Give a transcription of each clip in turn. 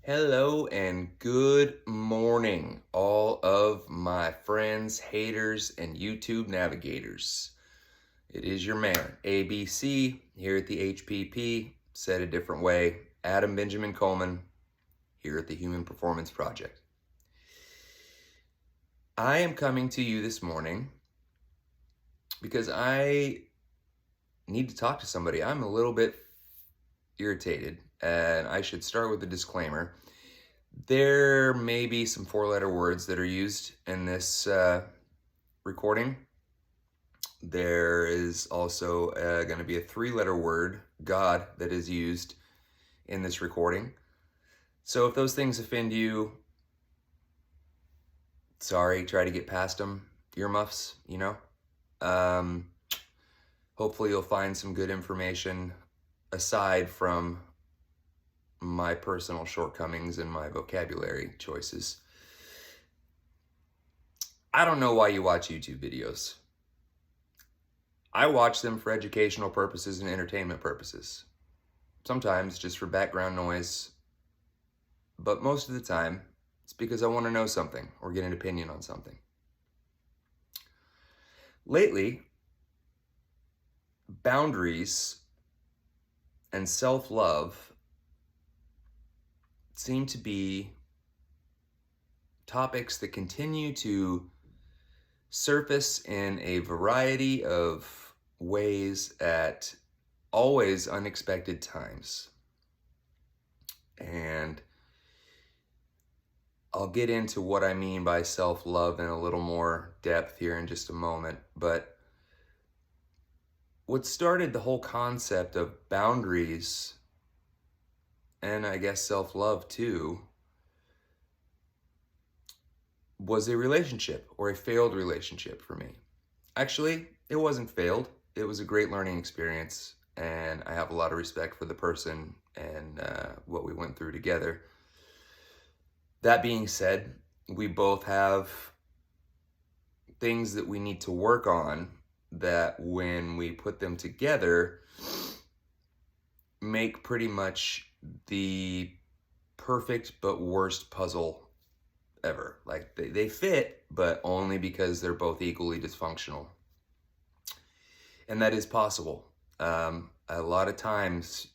Hello and good morning, all of my friends, haters, and YouTube navigators. It is your man, ABC, here at the HPP, said a different way, Adam Benjamin Coleman, here at the Human Performance Project. I am coming to you this morning because I need to talk to somebody. I'm a little bit irritated, and I should start with a disclaimer. There may be some four-letter words that are used in this recording. There is also going to be a three-letter word, God, that is used in this recording. So if those things offend you, sorry, try to get past them. Earmuffs, hopefully you'll find some good information aside from my personal shortcomings and my vocabulary choices. I don't know why you watch YouTube videos. I watch them for educational purposes and entertainment purposes. Sometimes just for background noise, but most of the time it's because I want to know something or get an opinion on something. Lately, boundaries and self-love seem to be topics that continue to surface in a variety of ways at always unexpected times. And I'll get into what I mean by self-love in a little more depth here in just a moment. But what started the whole concept of boundaries, and I guess self-love too, was a relationship, or a failed relationship for me. Actually, it wasn't failed. It was a great learning experience, and I have a lot of respect for the person and what we went through together. That being said, we both have things that we need to work on that when we put them together make pretty much the perfect but worst puzzle ever. Like they fit, but only because they're both equally dysfunctional. And that is possible. A lot of times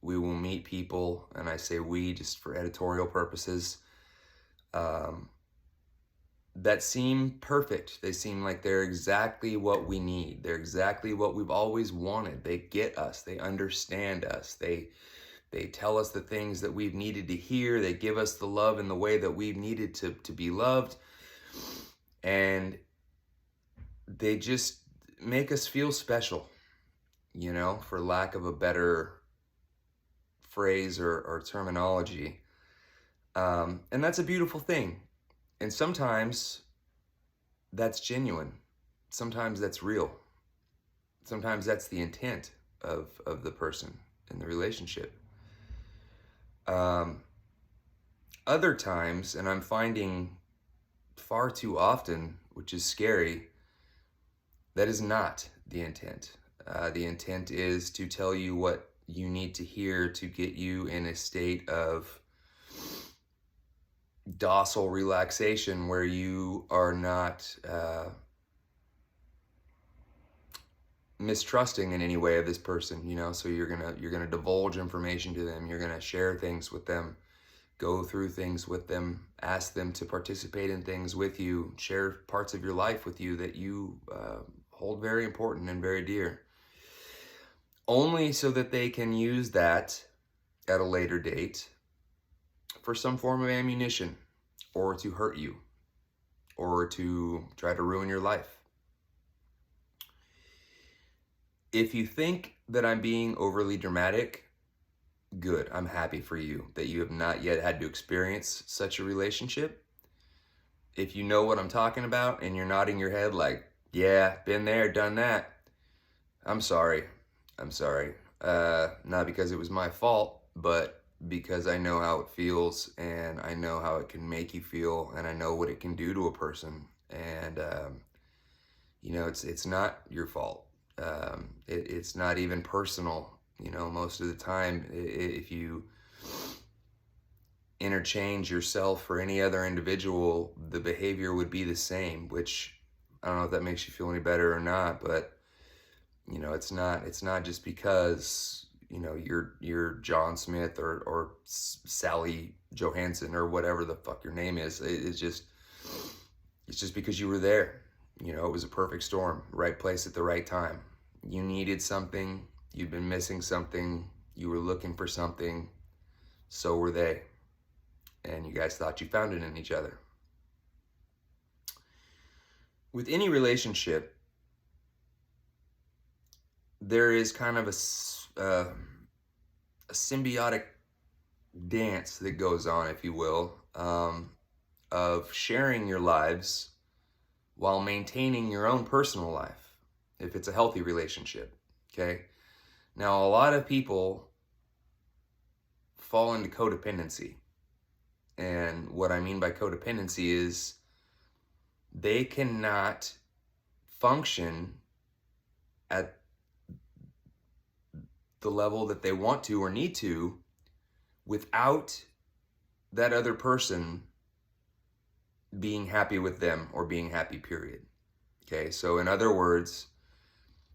we will meet people, and I say we just for editorial purposes, that seem perfect. They seem like they're exactly what we need. They're exactly what we've always wanted. They get us. They understand us. They tell us the things that we've needed to hear. They give us the love in the way that we've needed to be loved. And they just make us feel special, for lack of a better phrase or terminology. And that's a beautiful thing. And sometimes that's genuine. Sometimes that's real. Sometimes that's the intent of the person in the relationship. Other times, and I'm finding far too often, which is scary, that is not the intent. The intent is to tell you what you need to hear to get you in a state of docile relaxation where you are not mistrusting in any way of this person, so you're gonna divulge information to them, you're gonna share things with them, go through things with them, ask them to participate in things with you, share parts of your life with you that you hold very important and very dear, only so that they can use that at a later date for some form of ammunition, or to hurt you, or to try to ruin your life. If you think that I'm being overly dramatic, good. I'm happy for you that you have not yet had to experience such a relationship. If you know what I'm talking about and you're nodding your head like, yeah, been there, done that, I'm sorry. Not because it was my fault, but because I know how it feels, and I know how it can make you feel, and I know what it can do to a person. And, it's not your fault. It's not even personal. Most of the time, if you interchange yourself for any other individual, the behavior would be the same, which I don't know if that makes you feel any better or not, but it's not just because, you're John Smith or Sally Johansson or whatever the fuck your name is. It's just because you were there. It was a perfect storm, right place at the right time. You needed something, you've been missing something, you were looking for something, so were they. And you guys thought you found it in each other. With any relationship, there is kind of a symbiotic dance that goes on, if you will, of sharing your lives while maintaining your own personal life, if it's a healthy relationship, okay? Now, a lot of people fall into codependency. And what I mean by codependency is they cannot function at the level that they want to or need to without that other person being happy with them or being happy, period. Okay, so in other words,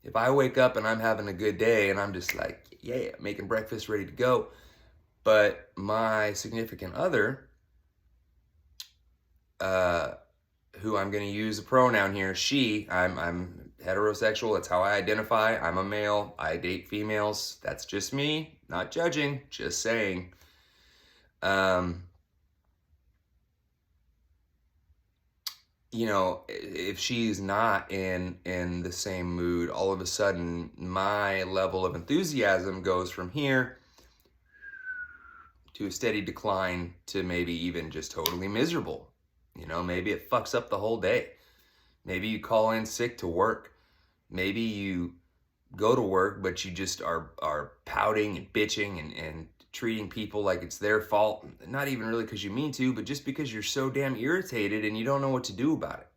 if I wake up and I'm having a good day and I'm just like, yeah, making breakfast, ready to go, but my significant other, who I'm going to use a pronoun here, she, I'm heterosexual, that's how I identify, I'm a male, I date females, that's just me, not judging, just saying. If she's not in the same mood, all of a sudden my level of enthusiasm goes from here to a steady decline to maybe even just totally miserable. Maybe it fucks up the whole day. Maybe you call in sick to work. Maybe you go to work, but you just are pouting and bitching and treating people like it's their fault. Not even really because you mean to, but just because you're so damn irritated and you don't know what to do about it.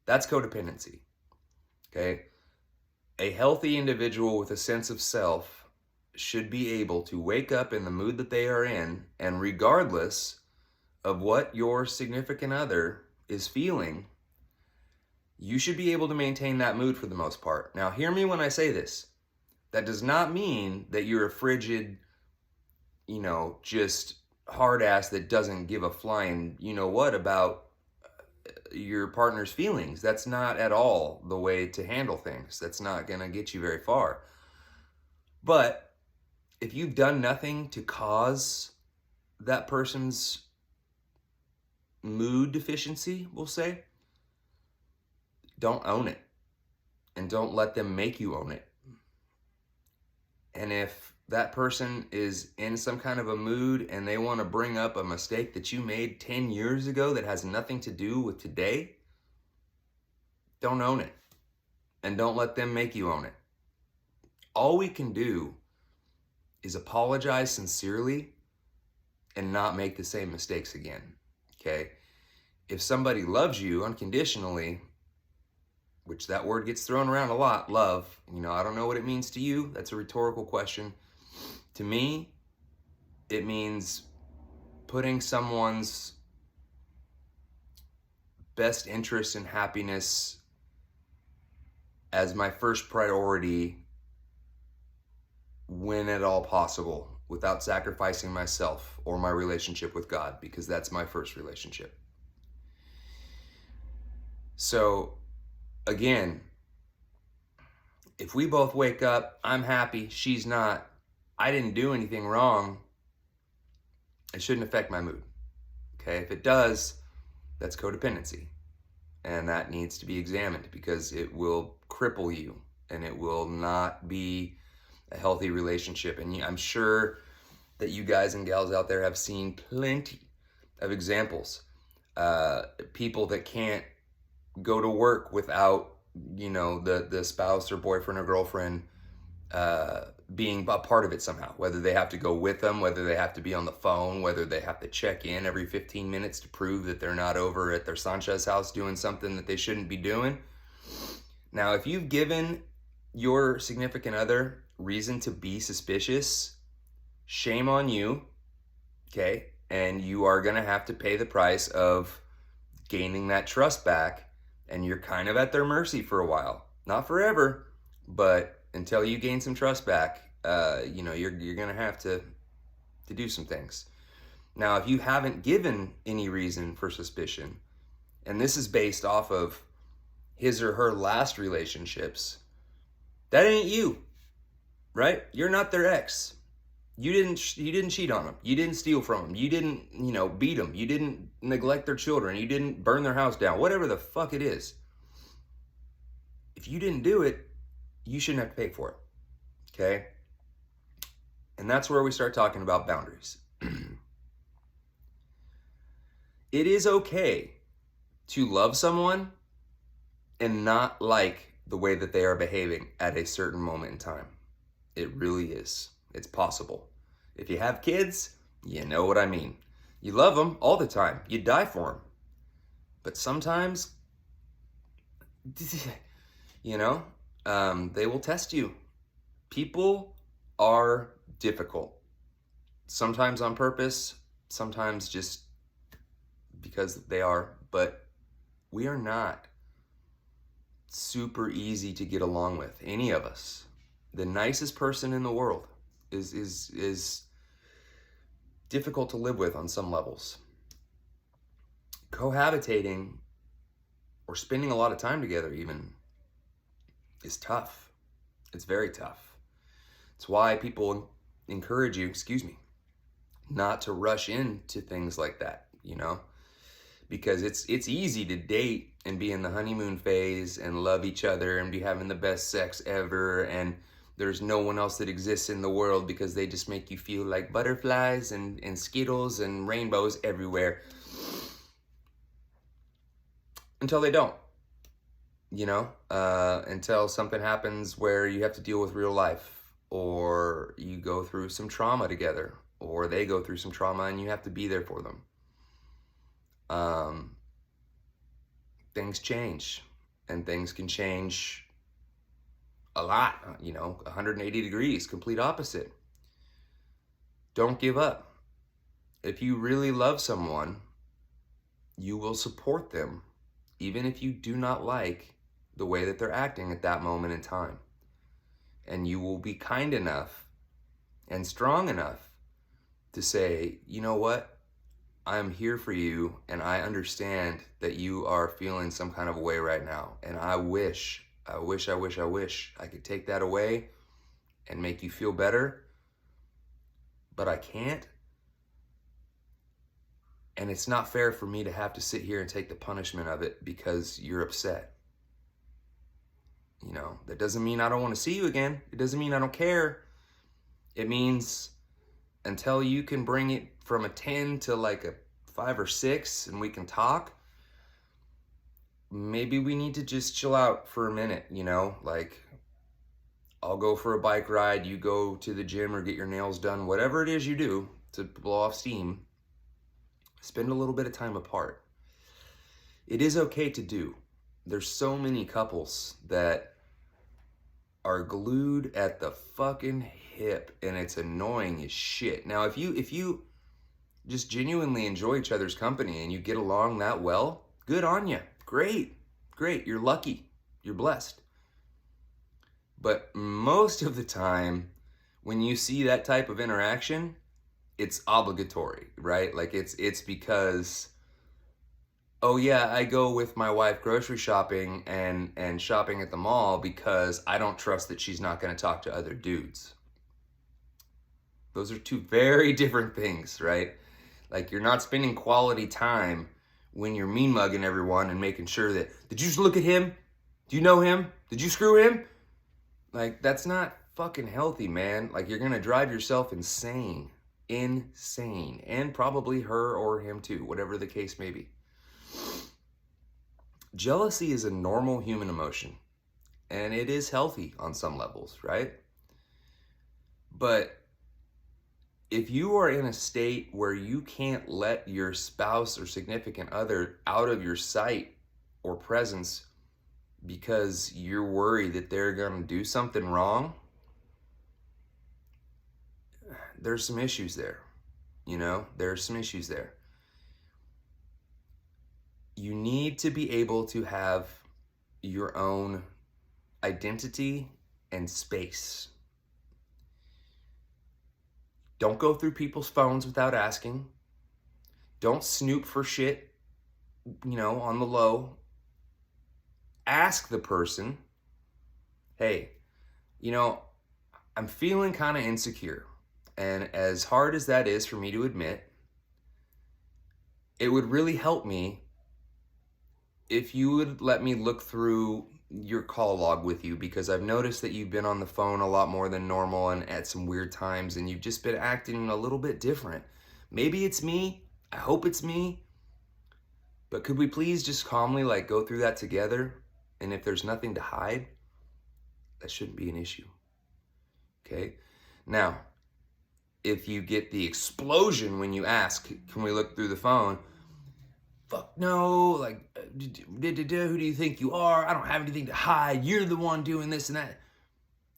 That's codependency, okay? A healthy individual with a sense of self should be able to wake up in the mood that they are in, and regardless of what your significant other is feeling, you should be able to maintain that mood for the most part. Now, hear me when I say this. That does not mean that you're a frigid, just hard ass that doesn't give a flying what about your partner's feelings. That's not at all the way to handle things. That's not going to get you very far. But if you've done nothing to cause that person's mood deficiency, we'll say, don't own it. And don't let them make you own it. And if that person is in some kind of a mood and they want to bring up a mistake that you made 10 years ago that has nothing to do with today, don't own it. And don't let them make you own it. All we can do is apologize sincerely and not make the same mistakes again, okay? If somebody loves you unconditionally, which that word gets thrown around a lot, love, I don't know what it means to you. That's a rhetorical question. To me, it means putting someone's best interest and happiness as my first priority when at all possible, without sacrificing myself or my relationship with God, because that's my first relationship. So, again, if we both wake up, I'm happy, she's not, I didn't do anything wrong, it shouldn't affect my mood. Okay, if it does, that's codependency. And that needs to be examined, because it will cripple you and it will not be a healthy relationship. And I'm sure that you guys and gals out there have seen plenty of examples. People that can't go to work without, the spouse or boyfriend or girlfriend being a part of it somehow, whether they have to go with them, whether they have to be on the phone, whether they have to check in every 15 minutes to prove that they're not over at their Sanchez house doing something that they shouldn't be doing. Now, if you've given your significant other reason to be suspicious, shame on you, okay? And you are going to have to pay the price of gaining that trust back. And you're kind of at their mercy for a while. Not forever, but until you gain some trust back, you're going to have to do some things. Now, if you haven't given any reason for suspicion, and this is based off of his or her last relationships, that ain't you, right? You're not their ex. You didn't cheat on them. You didn't steal from them. You didn't, beat them. You didn't neglect their children. You didn't burn their house down. Whatever the fuck it is. If you didn't do it, you shouldn't have to pay for it. Okay? And that's where we start talking about boundaries. It is okay to love someone and not like the way that they are behaving at a certain moment in time. It really is. It's possible. If you have kids, you know what I mean. You love them all the time. You die for them. But sometimes, they will test you. People are difficult. Sometimes on purpose, sometimes just because they are, but we are not super easy to get along with, any of us. The nicest person in the world is difficult to live with on some levels. Cohabitating or spending a lot of time together even is tough. It's very tough. It's why people encourage you, not to rush into things like that, because it's easy to date and be in the honeymoon phase and love each other and be having the best sex ever, and there's no one else that exists in the world because they just make you feel like butterflies and Skittles and rainbows everywhere. Until they don't, until something happens where you have to deal with real life, or you go through some trauma together, or they go through some trauma and you have to be there for them. Things change, and things can change a lot, 180 degrees, complete opposite. Don't give up. If you really love someone, you will support them, even if you do not like the way that they're acting at that moment in time. And you will be kind enough and strong enough to say, you know what? I'm here for you, and I understand that you are feeling some kind of way right now. And I wish I could take that away and make you feel better, but I can't. And it's not fair for me to have to sit here and take the punishment of it because you're upset. That doesn't mean I don't want to see you again. It doesn't mean I don't care. It means until you can bring it from a 10 to like a 5 or 6 and we can talk, maybe we need to just chill out for a minute, like I'll go for a bike ride, you go to the gym or get your nails done, whatever it is you do to blow off steam. Spend a little bit of time apart. It is okay to do. There's so many couples that are glued at the fucking hip, and it's annoying as shit. Now, if you just genuinely enjoy each other's company and you get along that well, good on you. Great. You're lucky. You're blessed. But most of the time, when you see that type of interaction, it's obligatory, right? Like it's because, oh yeah, I go with my wife grocery shopping and shopping at the mall because I don't trust that she's not going to talk to other dudes. Those are two very different things, right? Like you're not spending quality time when you're mean mugging everyone and making sure that, did you just look at him? Do you know him? Did you screw him? Like that's not fucking healthy, man. Like you're going to drive yourself insane, and probably her or him too, whatever the case may be. Jealousy is a normal human emotion, and it is healthy on some levels, right? But if you are in a state where you can't let your spouse or significant other out of your sight or presence because you're worried that they're going to do something wrong, there's some issues there. There's some issues there. You need to be able to have your own identity and space. Don't go through people's phones without asking. Don't snoop for shit, on the low. Ask the person, hey, I'm feeling kind of insecure. And as hard as that is for me to admit, it would really help me if you would let me look through your call log with you, because I've noticed that you've been on the phone a lot more than normal and at some weird times, and you've just been acting a little bit different. Maybe it's me. I hope it's me. But could we please just calmly go through that together? And if there's nothing to hide, that shouldn't be an issue. Okay? Now, if you get the explosion when you ask, can we look through the phone? Fuck no, who do you think you are? I don't have anything to hide. You're the one doing this and that.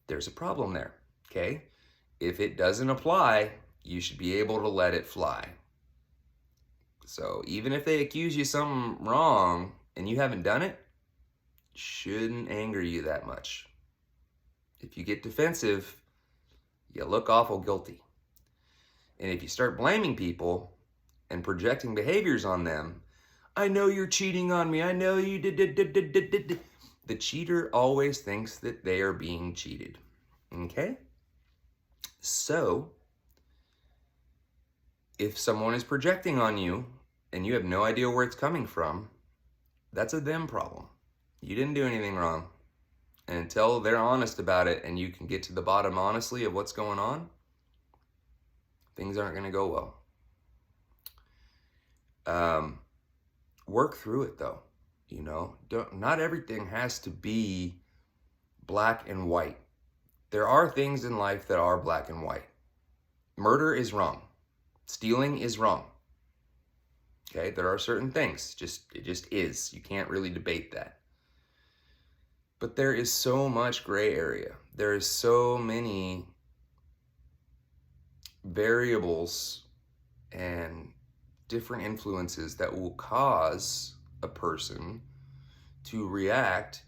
There's a problem there, okay? If it doesn't apply, you should be able to let it fly. So even if they accuse you of something wrong and you haven't done it, shouldn't anger you that much. If you get defensive, you look awful guilty. And if you start blaming people and projecting behaviors on them, I know you're cheating on me. I know you did. The cheater always thinks that they are being cheated. Okay? So, if someone is projecting on you and you have no idea where it's coming from, that's a them problem. You didn't do anything wrong. And until they're honest about it and you can get to the bottom honestly of what's going on, things aren't going to go well. Work through it though. Not everything has to be black and white. There are things in life that are black and white. Murder is wrong. Stealing is wrong. Okay, there are certain things. It just is. You can't really debate that. But there is so much gray area. There is so many variables and different influences that will cause a person to react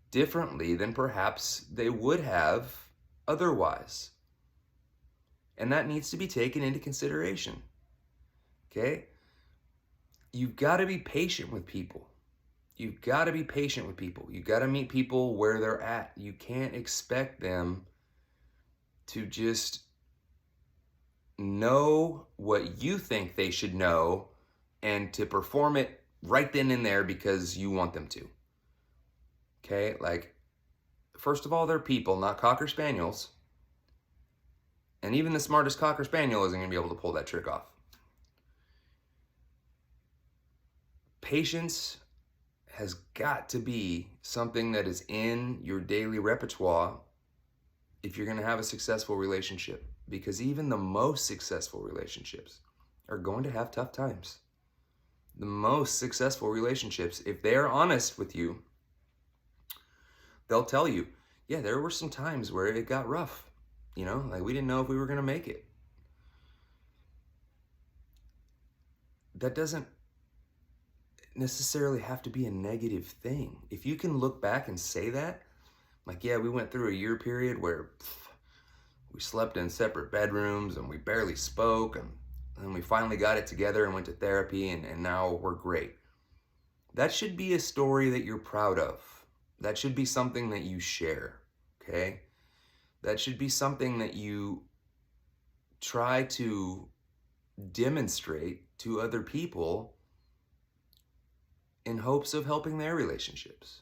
differently than perhaps they would have otherwise. And that needs to be taken into consideration. Okay? You've got to be patient with people. You've got to be patient with people. You've got to meet people where they're at. You can't expect them to just know what you think they should know and to perform it right then and there because you want them to. Okay? First of all, they're people, not Cocker Spaniels. And even the smartest Cocker Spaniel isn't going to be able to pull that trick off. Patience has got to be something that is in your daily repertoire if you're going to have a successful relationship. Because even the most successful relationships are going to have tough times. The most successful relationships, if they are honest with you, they'll tell you, yeah, there were some times where it got rough. We didn't know if we were going to make it. That doesn't necessarily have to be a negative thing. If you can look back and say that, yeah, we went through a year period where we slept in separate bedrooms and we barely spoke, and then we finally got it together and went to therapy, and now we're great. That should be a story that you're proud of. That should be something that you share, okay? That should be something that you try to demonstrate to other people in hopes of helping their relationships,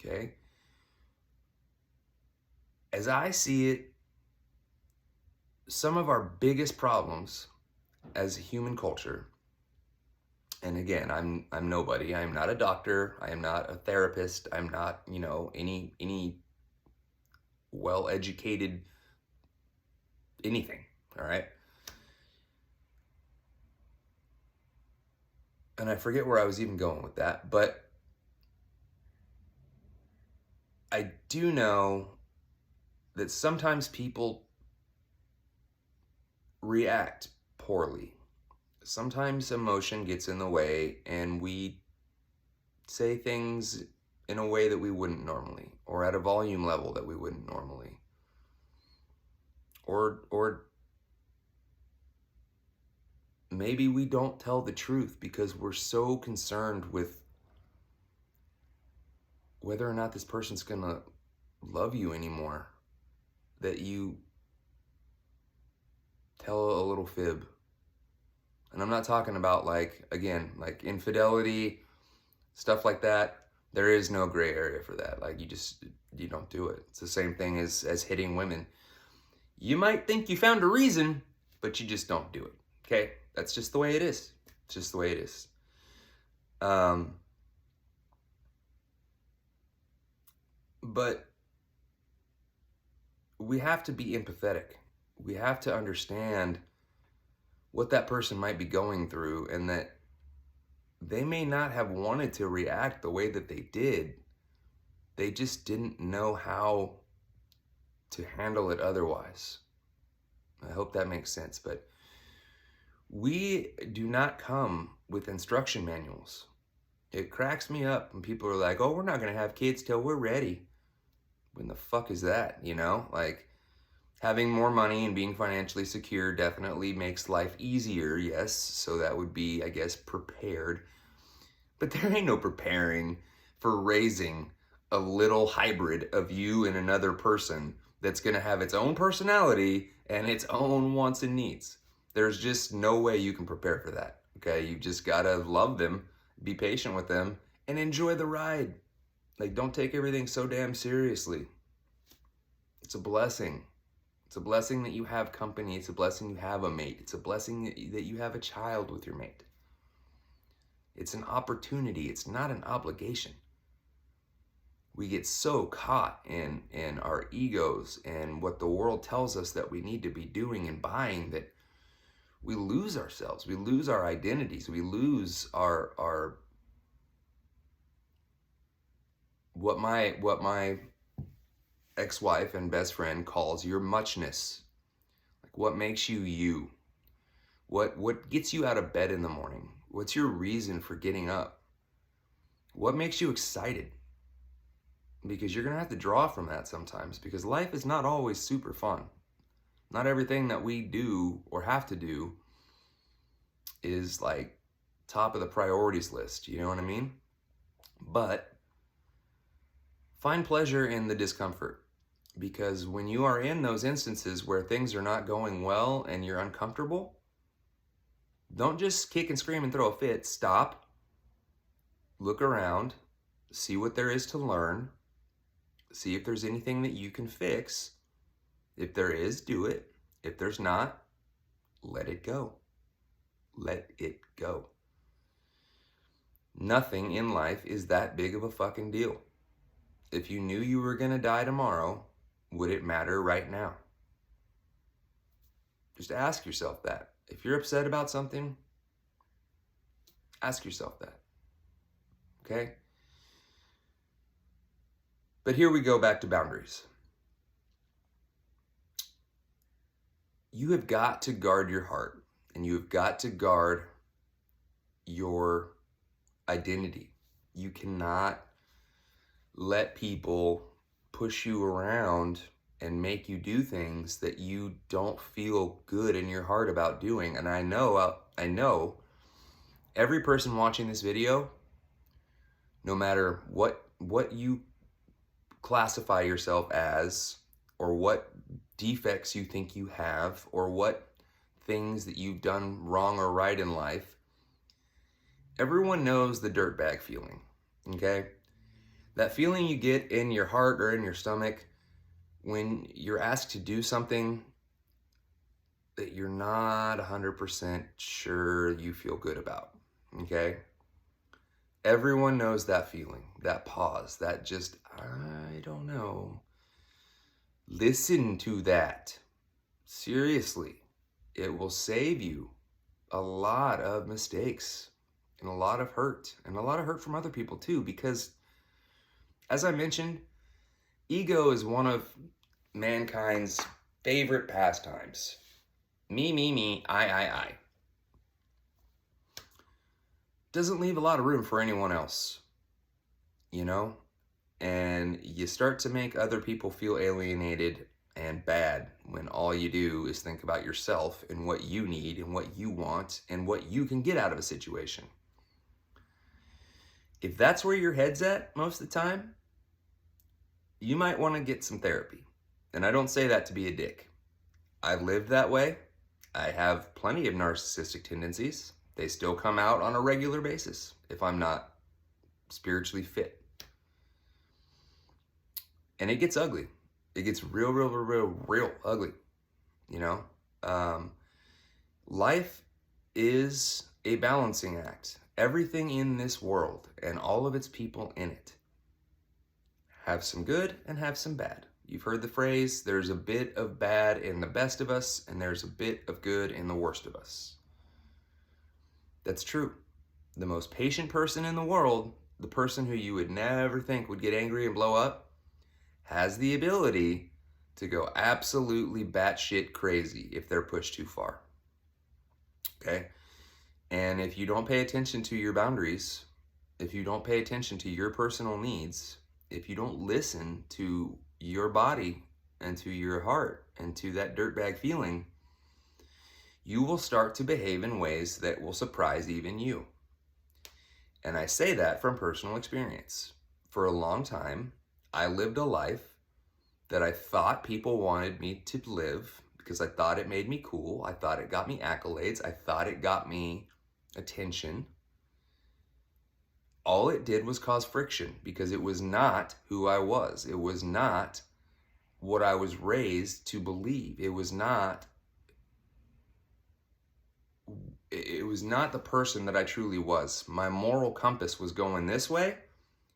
okay? As I see it, some of our biggest problems as a human culture, and again, I'm nobody. I am not a doctor. I am not a therapist. I'm not, any well-educated anything, all right? And I forget where I was even going with that, but I do know that sometimes people react poorly. Sometimes emotion gets in the way and we say things in a way that we wouldn't normally, or at a volume level that we wouldn't normally. Or maybe we don't tell the truth because we're so concerned with whether or not this person's gonna love you anymore that you tell a little fib. And I'm not talking about, like, again, like infidelity, stuff like that. There is no gray area for that. Like, you don't do it. It's the same thing as hitting women. You might think you found a reason, but you just don't do it. Okay? That's just the way it is. It's just the way it is. But we have to be empathetic. We have to understand what that person might be going through, and that they may not have wanted to react the way that they did. They just didn't know how to handle it otherwise. I hope that makes sense. But we do not come with instruction manuals. It cracks me up when people are like, oh, we're not going to have kids till we're ready. When the fuck is that, you know? Like, having more money and being financially secure definitely makes life easier, yes. So that would be, I guess, prepared. But there ain't no preparing for raising a little hybrid of you and another person that's going to have its own personality and its own wants and needs. There's just no way you can prepare for that, okay? You just got to love them, be patient with them, and enjoy the ride. Like, don't take everything so damn seriously. It's a blessing. It's a blessing that you have company. It's a blessing you have a mate. It's a blessing that you have a child with your mate. It's an opportunity. It's not an obligation. We get so caught in our egos and what the world tells us that we need to be doing and buying that we lose ourselves. We lose our identities. We lose our what my ex-wife and best friend calls your muchness. Like, what makes you you? What gets you out of bed in the morning? What's your reason for getting up? What makes you excited? Because you're going to have to draw from that sometimes, because life is not always super fun. Not everything that we do or have to do is like top of the priorities list, you know what I mean? But find pleasure in the discomfort, because when you are in those instances where things are not going well and you're uncomfortable, don't just kick and scream and throw a fit. Stop, look around, see what there is to learn, see if there's anything that you can fix. If there is, do it. If there's not, let it go. Let it go. Nothing in life is that big of a fucking deal. If you knew you were gonna die tomorrow, would it matter right now? Just ask yourself that. If you're upset about something, ask yourself that. Okay? But here we go back to boundaries. You have got to guard your heart, and you have got to guard your identity. You cannot let people push you around and make you do things that you don't feel good in your heart about doing. And I know every person watching this video, no matter what you classify yourself as, or what defects you think you have, or what things that you've done wrong or right in life, everyone knows the dirtbag feeling, okay? That feeling you get in your heart or in your stomach when you're asked to do something that you're not 100% sure you feel good about, okay? Everyone knows that feeling, that pause, that just, I don't know. Listen to that. Seriously, it will save you a lot of mistakes and a lot of hurt, and a lot of hurt from other people too, because as I mentioned, ego is one of mankind's favorite pastimes. Me, I. Doesn't leave a lot of room for anyone else, you know? And you start to make other people feel alienated and bad when all you do is think about yourself and what you need and what you want and what you can get out of a situation. If that's where your head's at most of the time, you might want to get some therapy. And I don't say that to be a dick. I lived that way. I have plenty of narcissistic tendencies. They still come out on a regular basis if I'm not spiritually fit. And it gets ugly. It gets real ugly. You know, life is a balancing act. Everything in this world and all of its people in it have some good and have some bad. You've heard the phrase, there's a bit of bad in the best of us, and there's a bit of good in the worst of us. That's true. The most patient person in the world, the person who you would never think would get angry and blow up, has the ability to go absolutely batshit crazy if they're pushed too far. Okay? And if you don't pay attention to your boundaries, if you don't pay attention to your personal needs, if you don't listen to your body and to your heart and to that dirtbag feeling, you will start to behave in ways that will surprise even you. And I say that from personal experience. For a long time, I lived a life that I thought people wanted me to live because I thought it made me cool. I thought it got me accolades. I thought it got me attention. All it did was cause friction because it was not who I was. It was not what I was raised to believe. It was not the person that I truly was. My moral compass was going this way,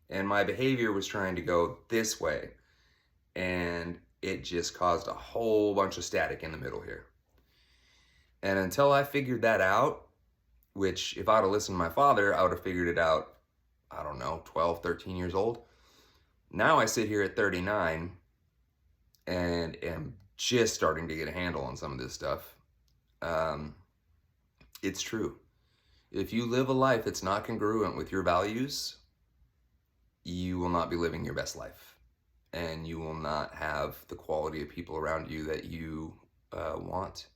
and my behavior was trying to go this way. And it just caused a whole bunch of static in the middle here. And until I figured that out, which if I'd have listened to my father, I would have figured it out, I don't know, 12, 13 years old. Now I sit here at 39 and am just starting to get a handle on some of this stuff. It's true. If you live a life that's not congruent with your values, you will not be living your best life. And you will not have the quality of people around you that you want.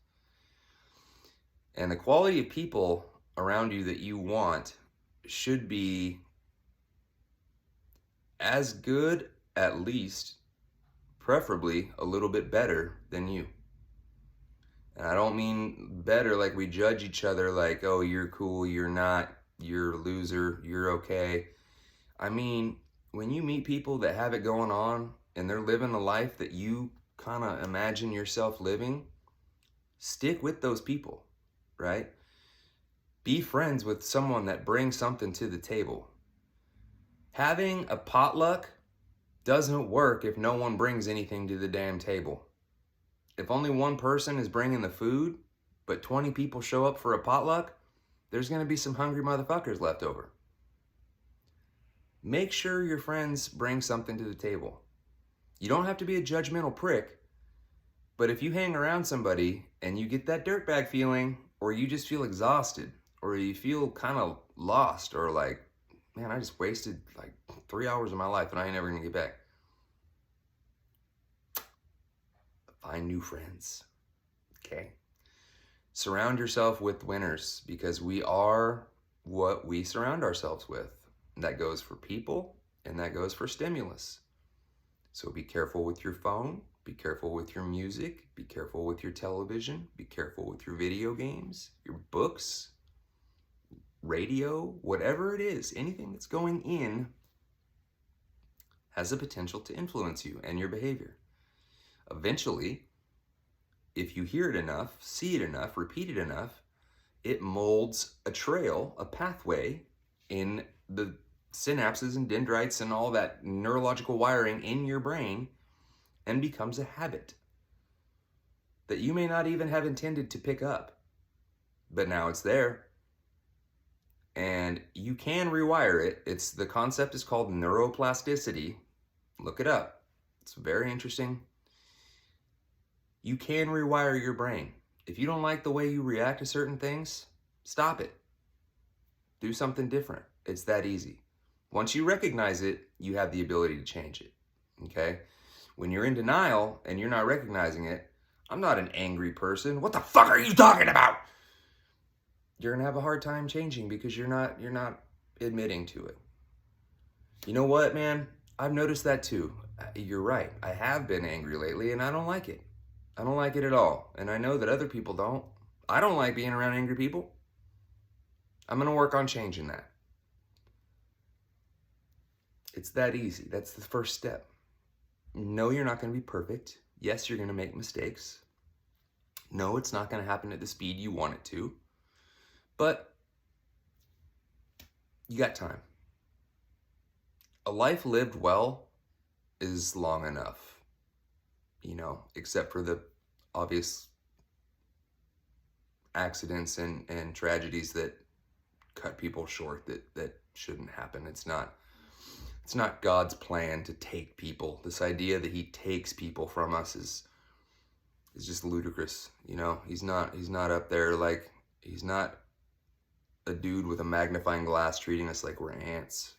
And the quality of people around you that you want should be as good, at least, preferably a little bit better than you. And I don't mean better like we judge each other like, oh, you're cool, you're not, you're a loser, you're okay. I mean, when you meet people that have it going on and they're living the life that you kind of imagine yourself living, stick with those people, right? Be friends with someone that brings something to the table. Having a potluck doesn't work if no one brings anything to the damn table. If only one person is bringing the food, but 20 people show up for a potluck, there's going to be some hungry motherfuckers left over. Make sure your friends bring something to the table. You don't have to be a judgmental prick, but if you hang around somebody and you get that dirtbag feeling, or you just feel exhausted, or you feel kind of lost, or like, man, I just wasted like 3 hours of my life and I ain't never gonna get back. Find new friends, okay? Surround yourself with winners because we are what we surround ourselves with. And that goes for people and that goes for stimulus. So be careful with your phone, be careful with your music, be careful with your television, be careful with your video games, your books, radio, whatever it is, anything that's going in has the potential to influence you and your behavior. Eventually, if you hear it enough, see it enough, repeat it enough, it molds a trail, a pathway in the synapses and dendrites and all that neurological wiring in your brain and becomes a habit that you may not even have intended to pick up. But now it's there. And you can rewire it. The concept is called neuroplasticity. Look it up. It's very interesting. You can rewire your brain. If you don't like the way you react to certain things, stop it. Do something different. It's that easy. Once you recognize it, you have the ability to change it. Okay? When you're in denial and you're not recognizing it, I'm not an angry person. What the fuck are you talking about? You're gonna have a hard time changing because you're not admitting to it. You know what, man? I've noticed that too. You're right. I have been angry lately and I don't like it. I don't like it at all. And I know that other people don't. I don't like being around angry people. I'm gonna work on changing that. It's that easy. That's the first step. No, you're not gonna be perfect. Yes, you're gonna make mistakes. No, it's not gonna happen at the speed you want it to. But you got time. A life lived well is long enough, except for the obvious accidents and tragedies that cut people short that shouldn't happen. It's not God's plan to take people. This idea that he takes people from us is just ludicrous. He's not up there like, he's not a dude with a magnifying glass treating us like we're ants.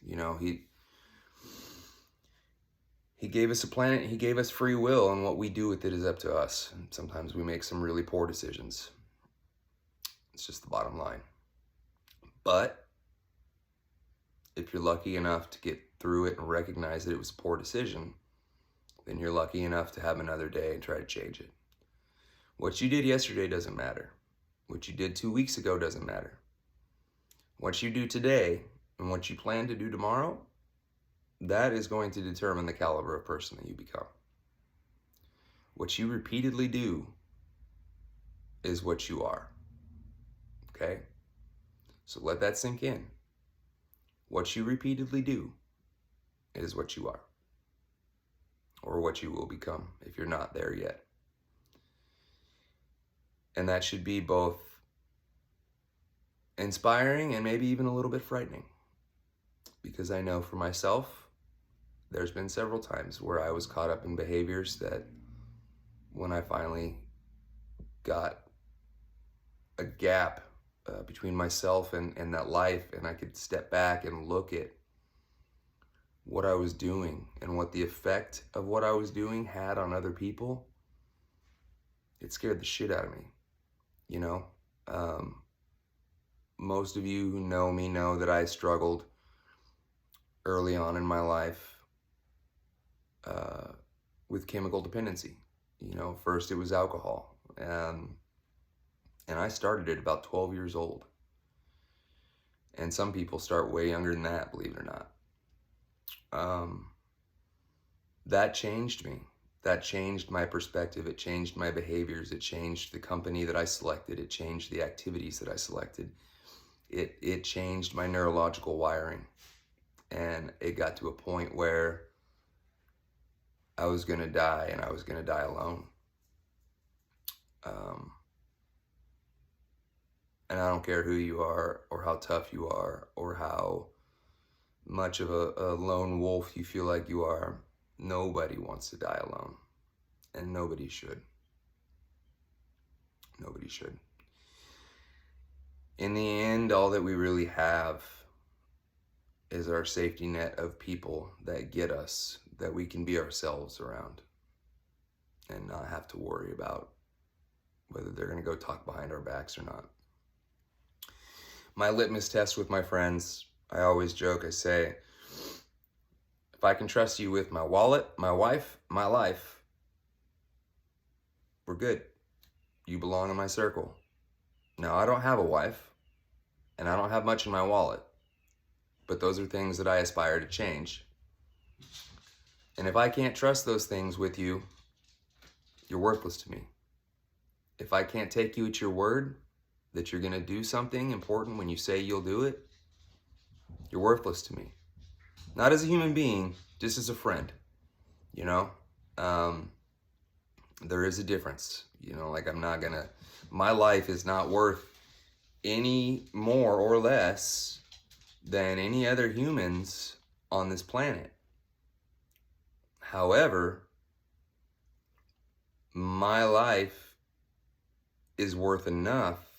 He gave us a planet, he gave us free will, and what we do with it is up to us. And sometimes we make some really poor decisions. It's just the bottom line. But if you're lucky enough to get through it and recognize that it was a poor decision, then you're lucky enough to have another day and try to change it. What you did yesterday doesn't matter. What you did 2 weeks ago doesn't matter. What you do today and what you plan to do tomorrow, that is going to determine the caliber of person that you become. What you repeatedly do is what you are. Okay? So let that sink in. What you repeatedly do is what you are. Or what you will become if you're not there yet. And that should be both inspiring and maybe even a little bit frightening. Because I know for myself, there's been several times where I was caught up in behaviors that when I finally got a gap between myself and that life, and I could step back and look at what I was doing and what the effect of what I was doing had on other people, it scared the shit out of me. Most of you who know me know that I struggled early on in my life with chemical dependency. First it was alcohol, and I started at about 12 years old. And some people start way younger than that, believe it or not. That changed me. That changed my perspective. It changed my behaviors. It changed the company that I selected. It changed the activities that I selected. It changed my neurological wiring. And it got to a point where I was going to die, and I was going to die alone. And I don't care who you are or how tough you are or how much of a lone wolf you feel like you are. Nobody wants to die alone, and nobody should. Nobody should. In the end, all that we really have is our safety net of people that get us, that we can be ourselves around and not have to worry about whether they're going to go talk behind our backs or not. My litmus test with my friends, I always joke, I say, if I can trust you with my wallet, my wife, my life, we're good. You belong in my circle. Now, I don't have a wife, and I don't have much in my wallet, but those are things that I aspire to change. And if I can't trust those things with you, you're worthless to me. If I can't take you at your word that you're going to do something important when you say you'll do it, you're worthless to me. Not as a human being, just as a friend. There is a difference. My life is not worth any more or less than any other humans on this planet. However, my life is worth enough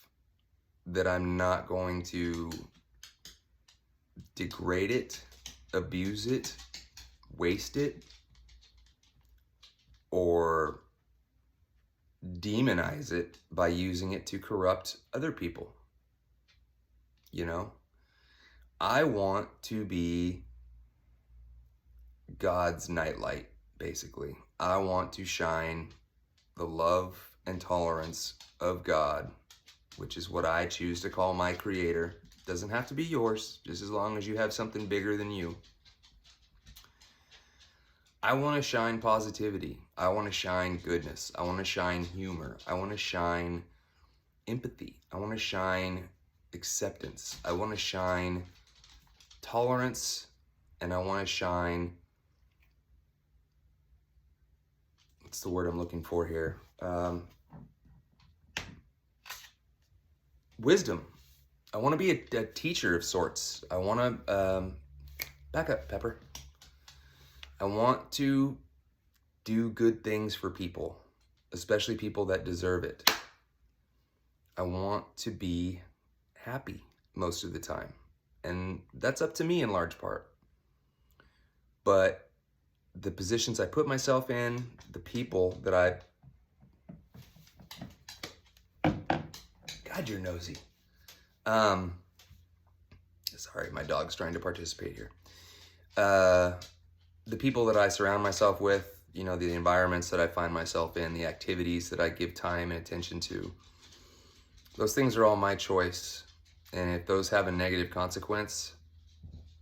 that I'm not going to degrade it, abuse it, waste it, or demonize it by using it to corrupt other people. You know, I want to be God's nightlight, basically. I want to shine the love and tolerance of God, which is what I choose to call my creator. Doesn't have to be yours, just as long as you have something bigger than you. I want to shine positivity. I want to shine goodness. I want to shine humor. I want to shine empathy. I want to shine acceptance. I want to shine tolerance. And I want to shine, what's the word I'm looking for here? Wisdom. I want to be a teacher of sorts. I want to, back up, Pepper. I want to do good things for people, especially people that deserve it. I want to be happy most of the time. And that's up to me in large part. But the positions I put myself in, the people that God, you're nosy. Sorry, my dog's trying to participate here. The people that I surround myself with, you know, the environments that I find myself in, the activities that I give time and attention to, those things are all my choice. And if those have a negative consequence,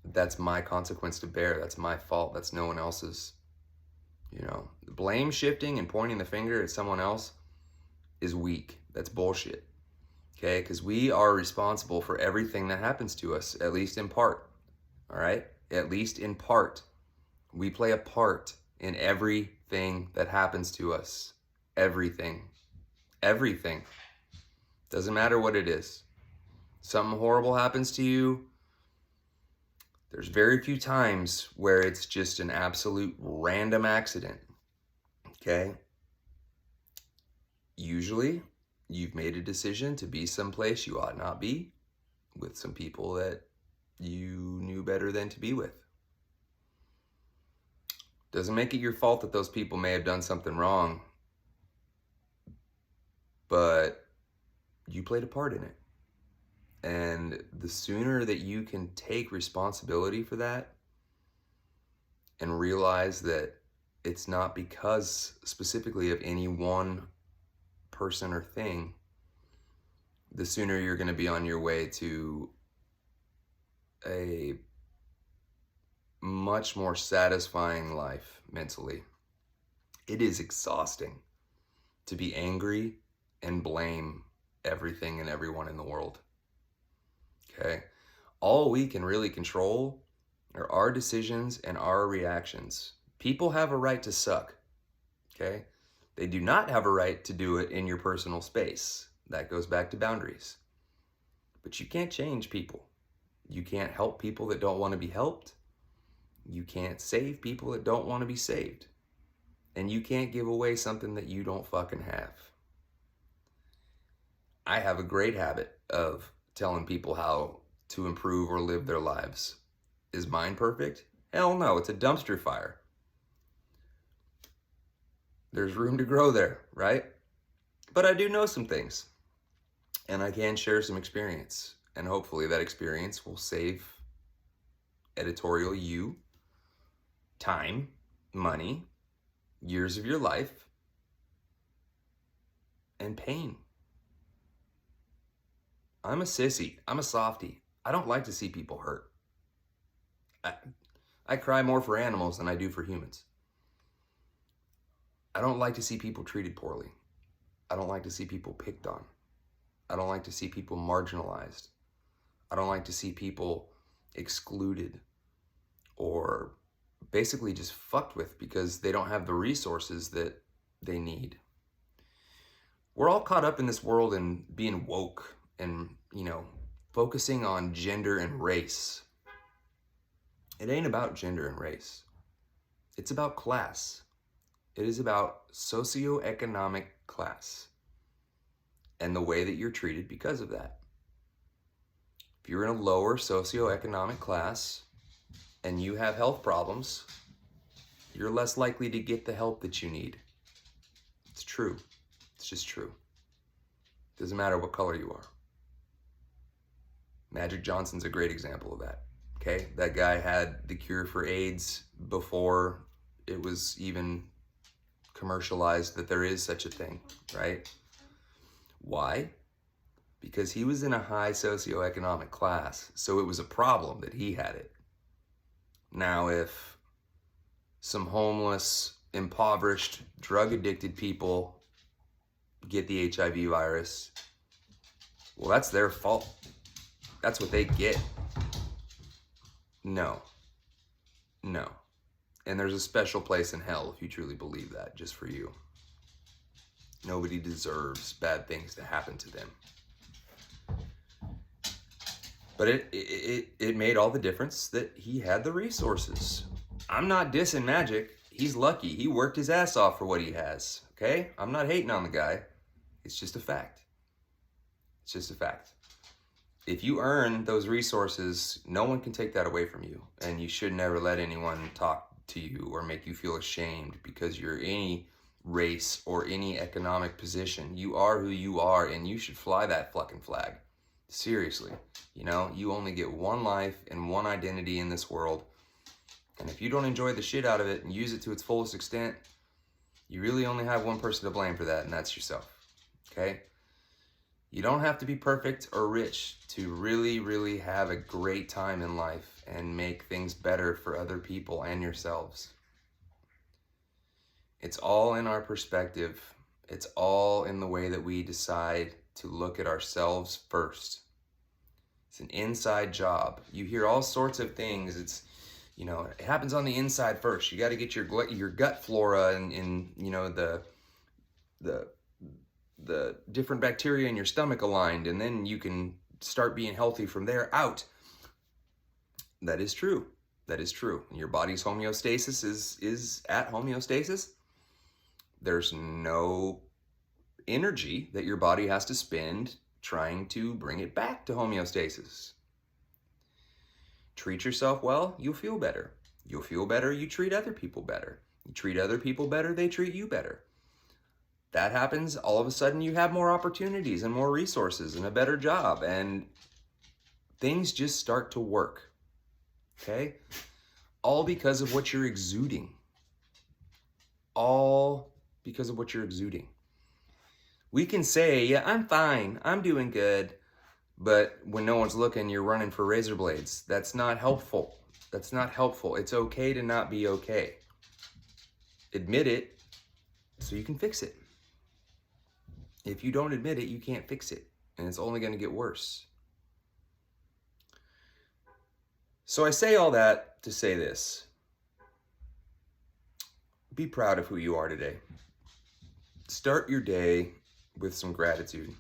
that's my consequence to bear. That's my fault. That's no one else's. You know, blame shifting and pointing the finger at someone else is weak. That's bullshit. Okay? Because we are responsible for everything that happens to us, at least in part. All right? At least in part. We play a part in everything that happens to us. Everything. Everything. Doesn't matter what it is. Something horrible happens to you. There's very few times where it's just an absolute random accident. Okay? Usually, you've made a decision to be someplace you ought not be, with some people that you knew better than to be with. Doesn't make it your fault that those people may have done something wrong, but you played a part in it. And the sooner that you can take responsibility for that and realize that it's not because specifically of any one person or thing, the sooner you're going to be on your way to a much more satisfying life mentally. It is exhausting to be angry and blame everything and everyone in the world. Okay? All we can really control are our decisions and our reactions. People have a right to suck. Okay? They do not have a right to do it in your personal space. That goes back to boundaries. But you can't change people. You can't help people that don't want to be helped. You can't save people that don't want to be saved. And you can't give away something that you don't fucking have. I have a great habit of telling people how to improve or live their lives. Is mine perfect? Hell no, it's a dumpster fire. There's room to grow there, right? But I do know some things. And I can share some experience. And hopefully that experience will save editorial you time, money, years of your life, and pain. I'm a sissy. I'm a softie. I don't like to see people hurt. I cry more for animals than I do for humans. I don't like to see people treated poorly. I don't like to see people picked on. I don't like to see people marginalized. I don't like to see people excluded or basically just fucked with because they don't have the resources that they need. We're all caught up in this world and being woke and, you know, focusing on gender and race. It ain't about gender and race. It's about class. It is about socioeconomic class. and the way that you're treated because of that. If you're in a lower socioeconomic class and you have health problems, you're less likely to get the help that you need. It's true. It's just true. Doesn't matter what color you are. Magic Johnson's a great example of that. Okay? That guy had the cure for AIDS before it was even commercialized that there is such a thing, right? Why? Because he was in a high socioeconomic class, so it was a problem that he had it. Now, if some homeless, impoverished, drug-addicted people get the HIV virus, well, that's their fault. That's what they get. No. And there's a special place in hell if you truly believe that, just for you. Nobody deserves bad things to happen to them. But it made all the difference that he had the resources. I'm not dissing Magic. He's lucky. He worked his ass off for what he has. Okay? I'm not hating on the guy. It's just a fact. It's just a fact. If you earn those resources, no one can take that away from you. And you should never let anyone talk to you or make you feel ashamed because you're any race or any economic position. You are who you are, and you should fly that fucking flag. Seriously. You know, you only get one life and one identity in this world. And if you don't enjoy the shit out of it and use it to its fullest extent, you really only have one person to blame for that, and that's yourself. Okay? You don't have to be perfect or rich to really, really have a great time in life and make things better for other people and yourselves. It's all in our perspective. It's all in the way that we decide to look at ourselves first. It's an inside job. You hear all sorts of things. It's, you know, it happens on the inside first. You got to get your gut flora and you know, the different bacteria in your stomach aligned, and then you can start being healthy from there out. That is true. That is true. Your body's homeostasis is at homeostasis. There's no energy that your body has to spend trying to bring it back to homeostasis. Treat yourself well, you'll feel better. You'll feel better, you treat other people better. You treat other people better, they treat you better. That happens, all of a sudden you have more opportunities and more resources and a better job, and things just start to work. Okay? All because of what you're exuding. All because of what you're exuding. We can say, yeah, I'm fine, I'm doing good, but when no one's looking, you're running for razor blades. That's not helpful. That's not helpful. It's okay to not be okay. Admit it so you can fix it. If you don't admit it, you can't fix it, and it's only going to get worse. So I say all that to say this. Be proud of who you are today. Start your day with some gratitude.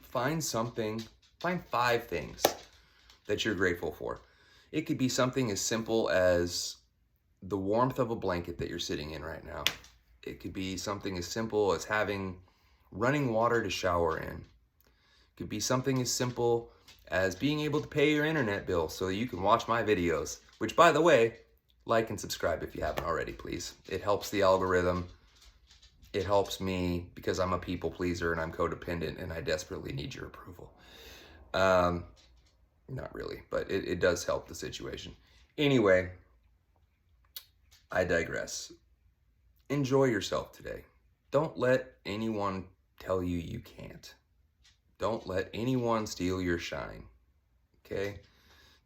Find 5 things that you're grateful for. It could be something as simple as the warmth of a blanket that you're sitting in right now. It could be something as simple as having running water to shower in. It could be something as simple as being able to pay your internet bill so that you can watch my videos, which, by the way, like and subscribe if you haven't already, please. It helps the algorithm. It helps me because I'm a people pleaser and I'm codependent and I desperately need your approval. Not really, but it does help the situation. Anyway, I digress. Enjoy yourself today. Don't let anyone tell you you can't. Don't let anyone steal your shine, okay?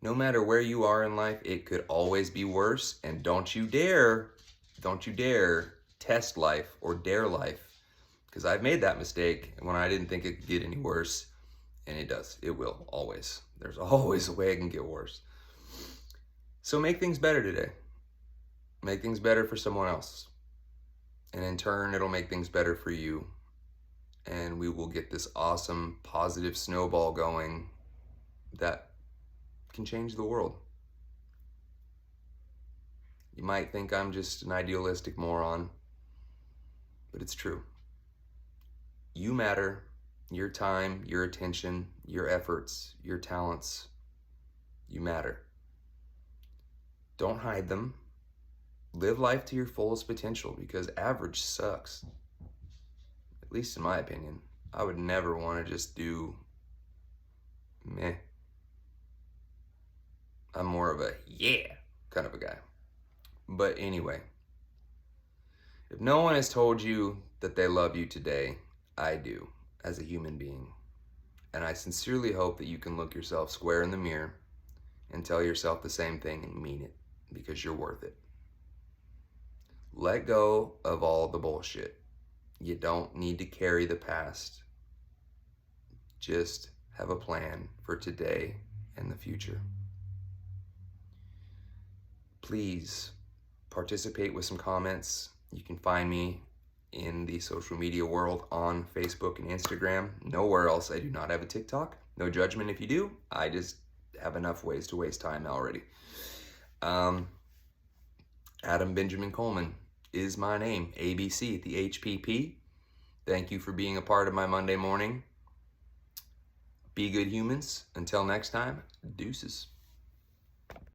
No matter where you are in life, it could always be worse, and don't you dare test life or dare life, because I've made that mistake when I didn't think it could get any worse, and it does. It will, always. There's always a way it can get worse. So make things better today. Make things better for someone else. And in turn, it'll make things better for you. And we will get this awesome, positive snowball going that can change the world. You might think I'm just an idealistic moron, but it's true. You matter, Your time, your attention, your efforts, your talents, you matter. Don't hide them. Live life to your fullest potential, because average sucks. At least in my opinion. I would never want to just do meh. I'm more of a yeah kind of a guy. But anyway, if no one has told you that they love you today, I do, as a human being. And I sincerely hope that you can look yourself square in the mirror and tell yourself the same thing and mean it, because you're worth it. Let go of all the bullshit. You don't need to carry the past. Just have a plan for today and the future. Please participate with some comments. You can find me in the social media world on Facebook and Instagram. Nowhere else. I do not have a TikTok. No judgment if you do. I just have enough ways to waste time already. Adam Benjamin Coleman is my name. ABC at the HPP. Thank you for being a part of my Monday morning. Be good humans. Until next time, deuces.